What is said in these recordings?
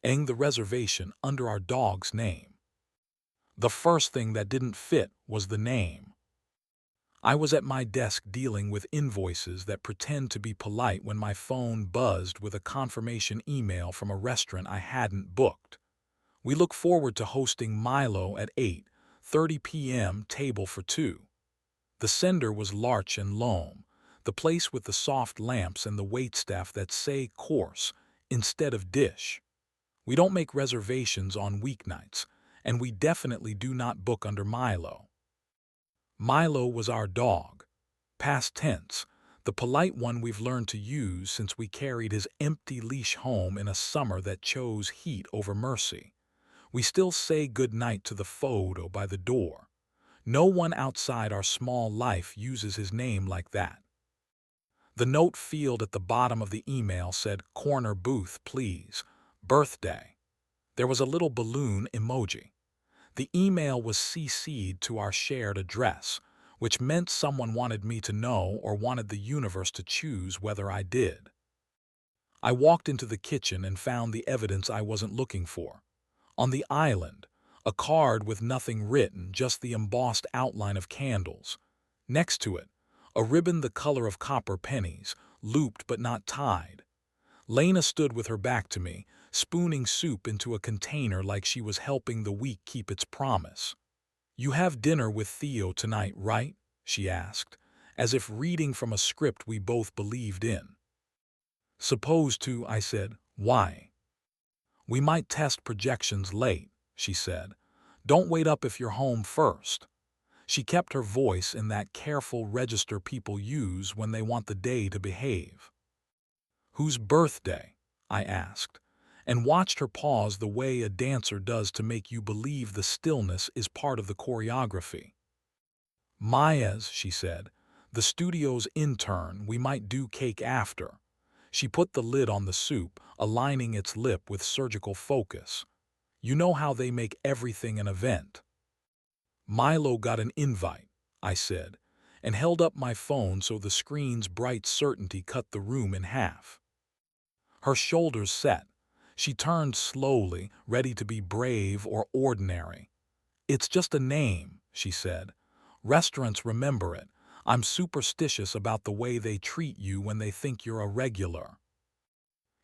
the reservation under our dog's name. The first thing that didn't fit was the name. I was at my desk dealing with invoices that pretend to be polite when my phone buzzed with a confirmation email from a restaurant I hadn't booked. We look forward to hosting Milo at 8:30 p.m. table for two. The sender was Larch and Loam, the place with the soft lamps and the waitstaff that say course instead of dish. We don't make reservations on weeknights, and we definitely do not book under Milo. Milo was our dog. Past tense, the polite one we've learned to use since we carried his empty leash home in a summer that chose heat over mercy. We still say good night to the photo by the door. No one outside our small life uses his name like that. The note field at the bottom of the email said, "Corner booth, please. Birthday." There was a little balloon emoji. The email was CC'd to our shared address, which meant someone wanted me to know or wanted the universe to choose whether I did. I walked into the kitchen and found the evidence I wasn't looking for. On the island, a card with nothing written, just the embossed outline of candles. Next to it, a ribbon the color of copper pennies, looped but not tied. Lena stood with her back to me, spooning soup into a container like she was helping the week keep its promise. "You have dinner with Theo tonight, right?" she asked, as if reading from a script we both believed in. "Supposed to," I said. "Why?" "We might test projections late," she said. "Don't wait up if you're home first." She kept her voice in that careful register people use when they want the day to behave. "Whose birthday?" I asked, and watched her pause the way a dancer does to make you believe the stillness is part of the choreography. "Maya's," she said. "The studio's intern. We might do cake after." She put the lid on the soup, aligning its lip with surgical focus. "You know how they make everything an event." "Milo got an invite," I said, and held up my phone so the screen's bright certainty cut the room in half. Her shoulders set. She turned slowly, ready to be brave or ordinary. "It's just a name," she said. "Restaurants remember it. I'm superstitious about the way they treat you when they think you're a regular."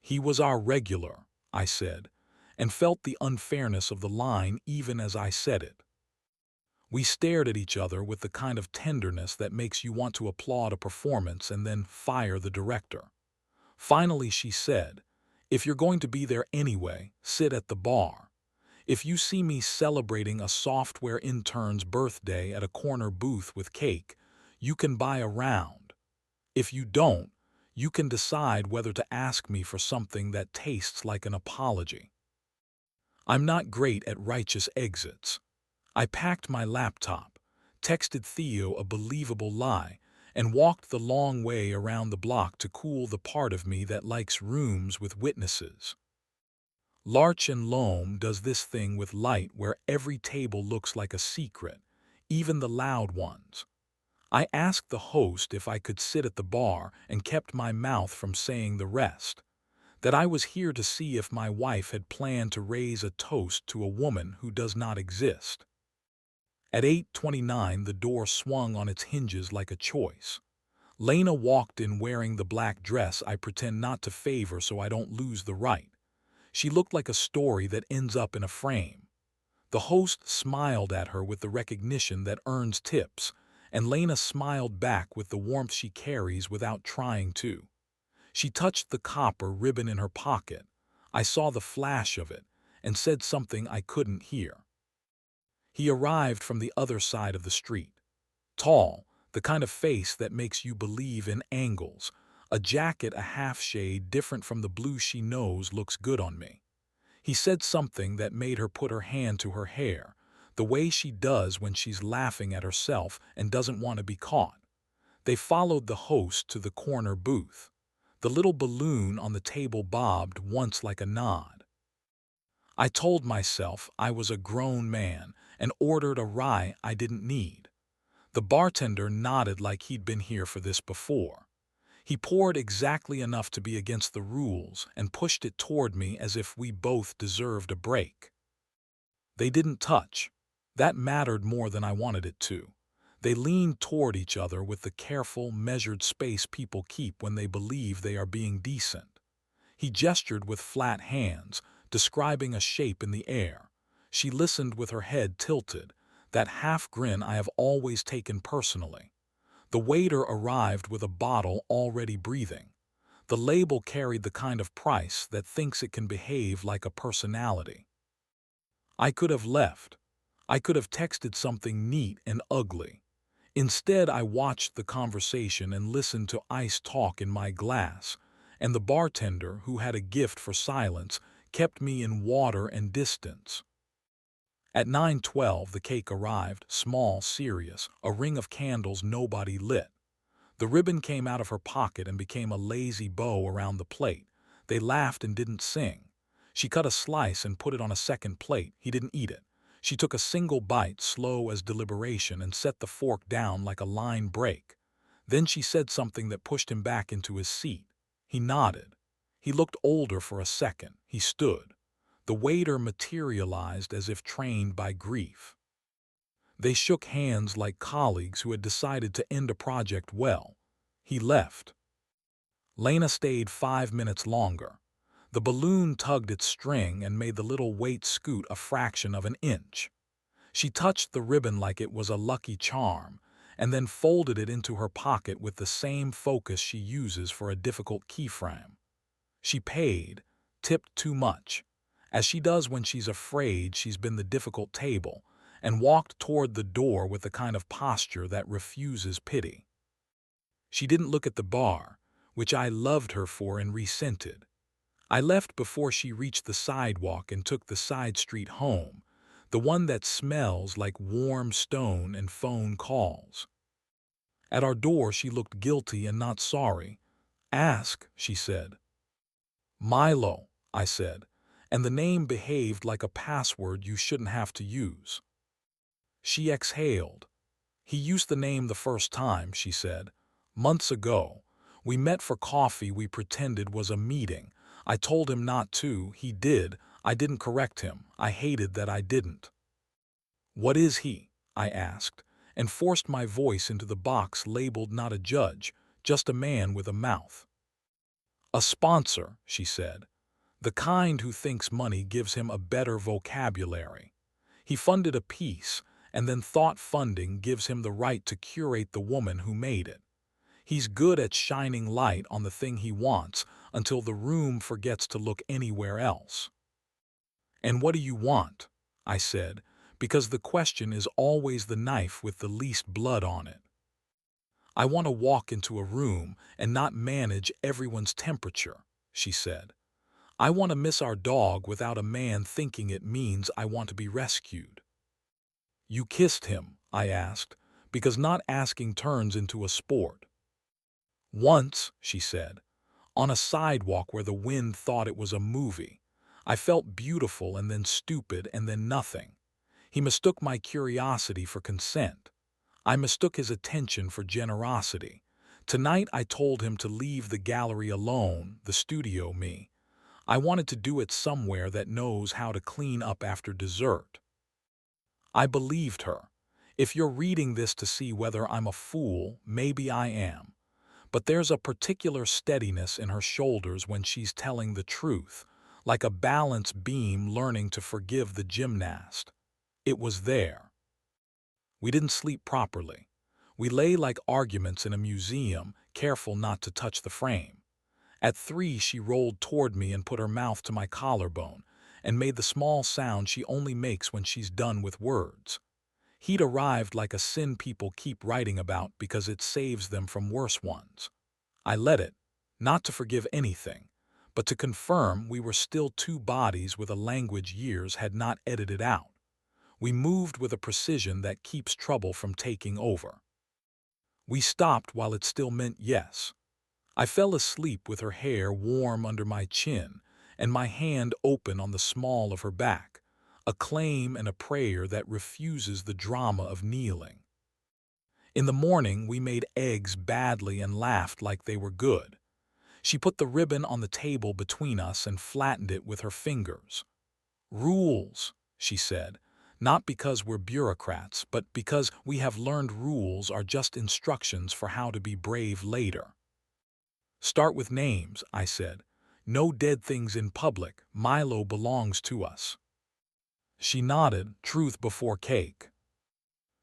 "He was our regular," I said, and felt the unfairness of the line even as I said it. We stared at each other with the kind of tenderness that makes you want to applaud a performance and then fire the director. Finally she said, "If you're going to be there anyway, sit at the bar. If you see me celebrating a software intern's birthday at a corner booth with cake, you can buy a round. If you don't, you can decide whether to ask me for something that tastes like an apology." I'm not great at righteous exits. I packed my laptop, texted Theo a believable lie, and walked the long way around the block to cool the part of me that likes rooms with witnesses. Larch and Loam does this thing with light where every table looks like a secret, even the loud ones. I asked the host if I could sit at the bar and kept my mouth from saying the rest. That I was here to see if my wife had planned to raise a toast to a woman who does not exist. At 8:29 the door swung on its hinges like a choice. Lena walked in wearing the black dress I pretend not to favor so I don't lose the right. She looked like a story that ends up in a frame. The host smiled at her with the recognition that earns tips, and Lena smiled back with the warmth she carries without trying to. She touched the copper ribbon in her pocket. I saw the flash of it, and said something I couldn't hear. He arrived from the other side of the street. Tall, the kind of face that makes you believe in angles. A jacket a half shade different from the blue she knows looks good on me. He said something that made her put her hand to her hair, the way she does when she's laughing at herself and doesn't want to be caught. They followed the host to the corner booth. The little balloon on the table bobbed once like a nod. I told myself I was a grown man and ordered a rye I didn't need. The bartender nodded like he'd been here for this before. He poured exactly enough to be against the rules and pushed it toward me as if we both deserved a break. They didn't touch. That mattered more than I wanted it to. They leaned toward each other with the careful, measured space people keep when they believe they are being decent. He gestured with flat hands, describing a shape in the air. She listened with her head tilted, that half grin I have always taken personally. The waiter arrived with a bottle already breathing. The label carried the kind of price that thinks it can behave like a personality. I could have left. I could have texted something neat and ugly. Instead, I watched the conversation and listened to ice talk in my glass, and the bartender, who had a gift for silence, kept me in water and distance. At 9:12, the cake arrived, small, serious, a ring of candles nobody lit. The ribbon came out of her pocket and became a lazy bow around the plate. They laughed and didn't sing. She cut a slice and put it on a second plate. He didn't eat it. She took a single bite, slow as deliberation, and set the fork down like a line break. Then she said something that pushed him back into his seat. He nodded. He looked older for a second. He stood. The waiter materialized as if trained by grief. They shook hands like colleagues who had decided to end a project well. He left. Lena stayed 5 minutes longer. The balloon tugged its string and made the little weight scoot a fraction of an inch. She touched the ribbon like it was a lucky charm, and then folded it into her pocket with the same focus she uses for a difficult keyframe. She paid, tipped too much, as she does when she's afraid she's been the difficult table, and walked toward the door with the kind of posture that refuses pity. She didn't look at the bar, which I loved her for and resented. I left before she reached the sidewalk and took the side street home, the one that smells like warm stone and phone calls. At our door she looked guilty and not sorry. "Ask," she said. "Milo," I said, and the name behaved like a password you shouldn't have to use. She exhaled. "He used the name the first time," she said. "Months ago. We met for coffee we pretended was a meeting. I told him not to, he did. I didn't correct him. I hated that I didn't." "What is he?" I asked, and forced my voice into the box labeled not a judge, just a man with a mouth. "A sponsor," she said. "The kind who thinks money gives him a better vocabulary. He funded a piece, and then thought funding gives him the right to curate the woman who made it. He's good at shining light on the thing he wants until the room forgets to look anywhere else." "And what do you want?" I said, because the question is always the knife with the least blood on it. "I want to walk into a room and not manage everyone's temperature," she said. "I want to miss our dog without a man thinking it means I want to be rescued." "You kissed him?" I asked, because not asking turns into a sport. "Once," she said, "on a sidewalk where the wind thought it was a movie. I felt beautiful and then stupid and then nothing. He mistook my curiosity for consent. I mistook his attention for generosity. Tonight I told him to leave the gallery alone, the studio me. I wanted to do it somewhere that knows how to clean up after dessert." I believed her. If you're reading this to see whether I'm a fool, maybe I am. But there's a particular steadiness in her shoulders when she's telling the truth, like a balance beam learning to forgive the gymnast. It was there. We didn't sleep properly. We lay like arguments in a museum, careful not to touch the frame. At 3, she rolled toward me and put her mouth to my collarbone, and made the small sound she only makes when she's done with words. He'd arrived like a sin people keep writing about because it saves them from worse ones. I let it, not to forgive anything, but to confirm we were still two bodies with a language years had not edited out. We moved with a precision that keeps trouble from taking over. We stopped while it still meant yes. I fell asleep with her hair warm under my chin and my hand open on the small of her back, a claim and a prayer that refuses the drama of kneeling. In the morning, we made eggs badly and laughed like they were good. She put the ribbon on the table between us and flattened it with her fingers. Rules, she said, not because we're bureaucrats, but because we have learned rules are just instructions for how to be brave later. Start with names, I said. No dead things in public. Milo belongs to us. She nodded, truth before cake.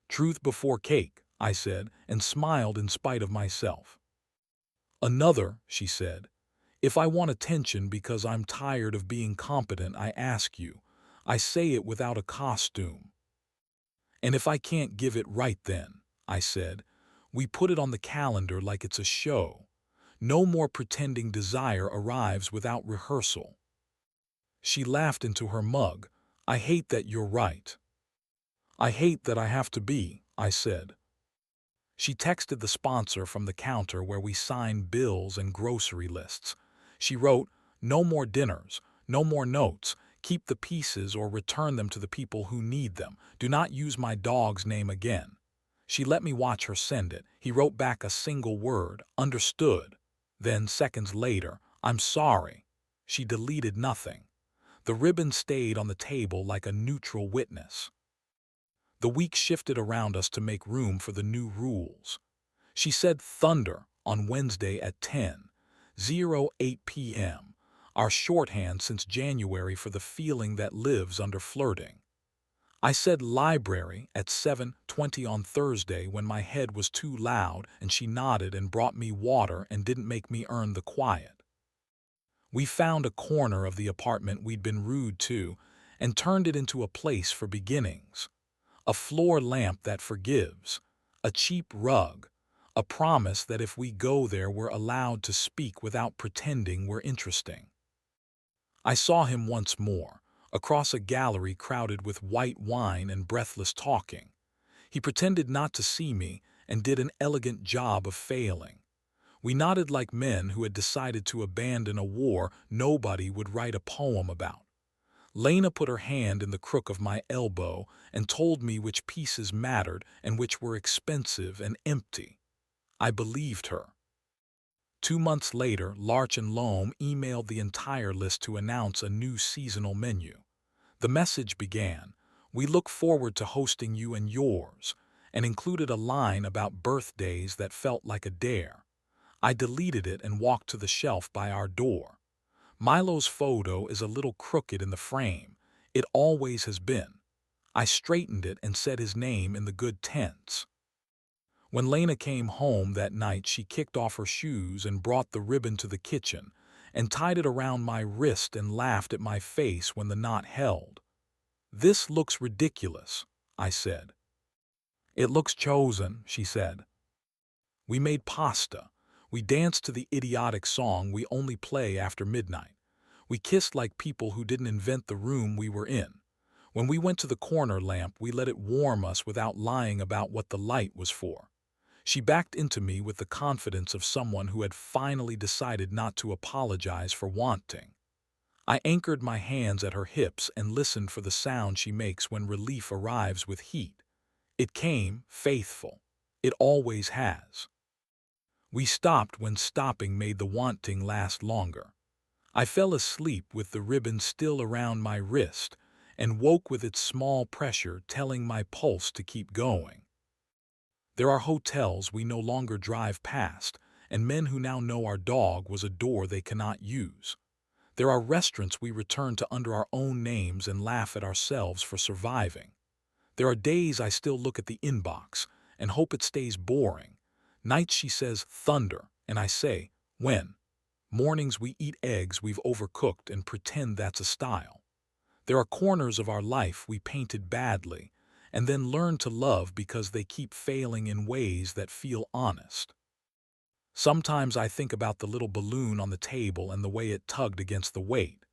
Truth before cake, I said, and smiled in spite of myself. Another, she said. If I want attention because I'm tired of being competent, I ask you. I say it without a costume. And if I can't give it right then, I said, we put it on the calendar like it's a show. No more pretending desire arrives without rehearsal. She laughed into her mug. I hate that you're right. I hate that I have to be, I said. She texted the sponsor from the counter where we sign bills and grocery lists. She wrote, no more dinners, no more notes. Keep the pieces or return them to the people who need them. Do not use my dog's name again. She let me watch her send it. He wrote back a single word, understood. Then, seconds later, I'm sorry. She deleted nothing. The ribbon stayed on the table like a neutral witness. The week shifted around us to make room for the new rules. She said thunder on Wednesday at 10:08 p.m., our shorthand since January for the feeling that lives under flirting. I said library at 7:20 on Thursday when my head was too loud, and she nodded and brought me water and didn't make me earn the quiet. We found a corner of the apartment we'd been rude to and turned it into a place for beginnings. A floor lamp that forgives, a cheap rug, a promise that if we go there we're allowed to speak without pretending we're interesting. I saw him once more, across a gallery crowded with white wine and breathless talking. He pretended not to see me and did an elegant job of failing. We nodded like men who had decided to abandon a war nobody would write a poem about. Lena put her hand in the crook of my elbow and told me which pieces mattered and which were expensive and empty. I believed her. 2 months later, Larch and Loam emailed the entire list to announce a new seasonal menu. The message began, "We look forward to hosting you and yours," and included a line about birthdays that felt like a dare. I deleted it and walked to the shelf by our door. Milo's photo is a little crooked in the frame. It always has been. I straightened it and said his name in the good tense. When Lena came home that night, she kicked off her shoes and brought the ribbon to the kitchen and tied it around my wrist and laughed at my face when the knot held. "This looks ridiculous," I said. "It looks chosen," she said. We made pasta. We danced to the idiotic song we only play after midnight. We kissed like people who didn't invent the room we were in. When we went to the corner lamp, we let it warm us without lying about what the light was for. She backed into me with the confidence of someone who had finally decided not to apologize for wanting. I anchored my hands at her hips and listened for the sound she makes when relief arrives with heat. It came, faithful. It always has. We stopped when stopping made the wanting last longer. I fell asleep with the ribbon still around my wrist and woke with its small pressure telling my pulse to keep going. There are hotels we no longer drive past, and men who now know our dog was a door they cannot use. There are restaurants we return to under our own names and laugh at ourselves for surviving. There are days I still look at the inbox and hope it stays boring. Nights she says thunder, and I say, when? Mornings we eat eggs we've overcooked and pretend that's a style. There are corners of our life we painted badly, and then learn to love because they keep failing in ways that feel honest. Sometimes I think about the little balloon on the table and the way it tugged against the weight.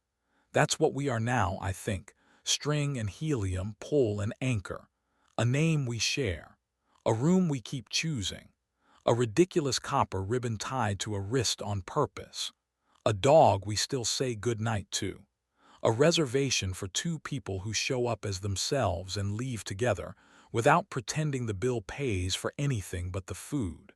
That's what we are now, I think. String and helium, pull and anchor. A name we share. A room we keep choosing. A ridiculous copper ribbon tied to a wrist on purpose. A dog we still say goodnight to. A reservation for two people who show up as themselves and leave together, without pretending the bill pays for anything but the food.